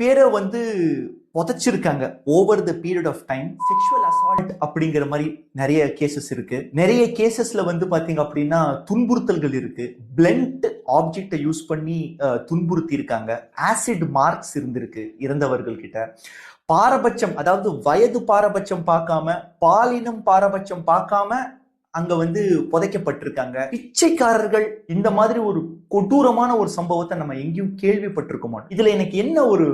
பேரை வந்து புதைச்சிருக்காங்க over the period of time. Sexual assault அப்படிங்கிற மாதிரி நிறைய கேசஸ் இருக்கு. நிறைய கேசஸ்ல வந்து பாத்தீங்க அப்படின்னா துன்புறுத்தல்கள் இருக்கு. பிளண்ட் ஆப்ஜெக்டை யூஸ் பண்ணி துன்புறுத்தி இருக்காங்க. ஆசிட் மார்க்ஸ் இருந்திருக்கு இறந்தவர்கள் கிட்ட. பாரபட்சம், அதாவது வயது பாரபட்சம் பார்க்காம, பாலினம் பாரபட்சம் பார்க்காம அங்க வந்து புதைக்கப்பட்டிருக்காங்க. பிச்சைக்காரர்கள், இந்த மாதிரி ஒரு கொடூரமான ஒரு சம்பவத்தை நம்ம எங்கேயும் கேள்விப்பட்டிருக்க மாட்டோம். இதுல எனக்கு என்ன ஒரு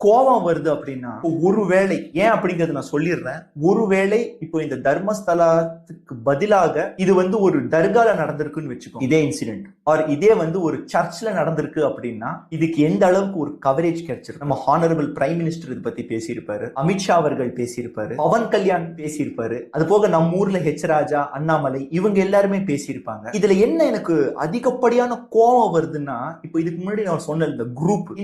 கோபம் வருது அப்படின்னா, ஒருவேளை ஏன் அப்படிங்கறது நான் சொல்லிடுறேன். ஒருவேளை இப்போ இந்த தர்மஸ்தலத்துக்கு பதிலாக இது வந்து ஒரு தர்கால நடந்திருக்குன்னு வச்சுக்கோ, இதே இன்சிடென்ட் ஆர் இதே வந்து ஒரு சர்ச்ல நடந்திருக்கு அப்படின்னா இதுக்கு எந்த அளவுக்கு ஒரு கவரேஜ் கிடைச்சிருக்கு. நம்ம ஹானரபிள் பிரைம் மினிஸ்டர் இதை பத்தி பேசியிருப்பாரு, அமித்ஷா அவர்கள் பேசியிருப்பாரு, பவன் கல்யாண் பேசியிருப்பாரு, அது போக நம்ம ஊர்ல ஹெச் ராஜா, அண்ணாமலை, இவங்க எல்லாருமே பேசியிருப்பாங்க. இதுல என்ன எனக்கு அதிகப்படியான கோபம் வருதுன்னா, இப்போ இதுக்கு முன்னாடி நான் சொன்ன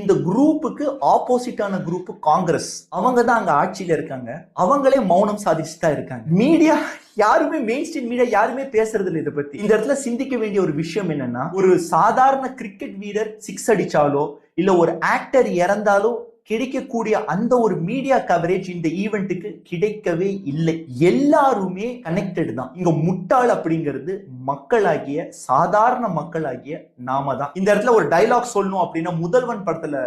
இந்த குரூப்புக்கு ஆப்போசிட் குரூப் காங்கிரஸ், அவங்க தான் அங்க ஆட்சியில இருக்காங்க. அவங்களே மௌனம் சாதிச்சுட்டு தான் இருக்காங்க. மீடியா யாருமே, மெயின் ஸ்ட்ரீம் மீடியா யாருமே பேசுறது இல்லை இதை பத்தி. இந்த இடத்துல சிந்திக்க வேண்டிய ஒரு விஷயம் என்னன்னா, ஒரு சாதாரண கிரிக்கெட் வீரர் சிக்ஸ் அடிச்சாலோ இல்ல ஒரு ஆக்டர் இறந்தாலோ கிடைக்கக்கூடிய அந்த ஒரு மீடியா கவரேஜ் இந்த ஈவெண்ட்டுக்கு கிடைக்கவே இல்லை. எல்லாருமே கனெக்டட் தான். இங்க முட்டாள் அப்படிங்கிறது மக்களாகிய, சாதாரண மக்களாகிய நாம தான். இந்த இடத்துல ஒரு டைலாக் சொல்லணும் அப்படின்னா, முதல்வன் படத்துல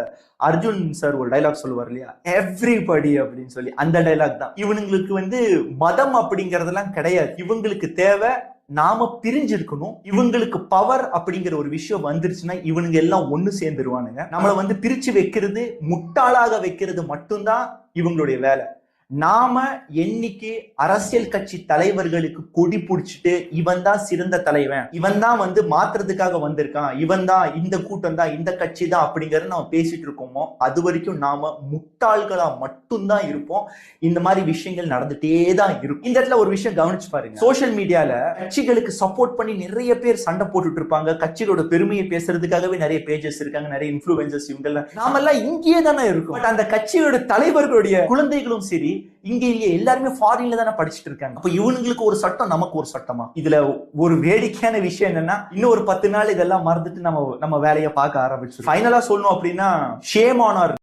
அர்ஜுன் சார் ஒரு டைலாக் சொல்லுவார் இல்லையா, எவ்ரிபடி அப்படின்னு சொல்லி, அந்த டைலாக் தான். இவனுங்களுக்கு வந்து மதம் அப்படிங்கறதெல்லாம் கிடையாது. இவங்களுக்கு தேவை நாம பிரிஞ்சிருக்கணும். இவங்களுக்கு பவர் அப்படிங்கிற ஒரு விஷயம் வந்துருச்சுன்னா இவனுங்க எல்லாம் ஒண்ணு சேர்ந்துருவானுங்க. நம்மளை வந்து பிரிச்சு வைக்கிறது, முட்டாளாக வைக்கிறது மட்டும்தான் இவங்களுடைய வேலை. நாம என்னைக்கு அரசியல் கட்சி தலைவர்களுக்கு கொடி பிடிச்சிட்டு இவன் தான் சிறந்த தலைவன், இவன் தான் வந்து மாத்துறதுக்காக வந்திருக்கான், இவன் தான், இந்த கூட்டம் தான், இந்த கட்சி தான் அப்படிங்கறத நம்ம பேசிட்டு இருக்கோமோ அது வரைக்கும் நாம முட்டாள்களா மட்டும்தான் இருப்போம். இந்த மாதிரி விஷயங்கள் நடந்துட்டே தான் இருக்கும். இந்த இடத்துல ஒரு விஷயம் கவனிச்சு பாருங்க. சோசியல் மீடியால கட்சிகளுக்கு சப்போர்ட் பண்ணி நிறைய பேர் சண்டை போட்டுட்டு இருப்பாங்க. கட்சிகளோட பெருமையை பேசுறதுக்காகவே நிறைய பேஜஸ் இருக்காங்க, நிறைய இன்ஃபுளுசர்ஸ். இவங்க நாம எல்லாம் இங்கேயே தானே இருக்கும். பட் அந்த கட்சியோட தலைவர்களுடைய குழந்தைகளும் சரி இங்க இல்லையே, எல்லாருமே ஃபாரின்ல தானே படிச்சுட்டு இருக்காங்க. அப்ப இவனுங்களுக்கு ஒரு சட்டம், நமக்கு ஒரு சட்டமா? இதுல ஒரு வேடிக்கையான விஷயம் என்னன்னா, இன்னும் ஒரு 10 நாள் இதெல்லாம் மறந்துட்டு நம்ம வேலையை பார்க்க ஆரம்பிச்சு. ஃபைனலா சொல்லணும் அப்படின்னா, ஷேம் ஆன் ஆர்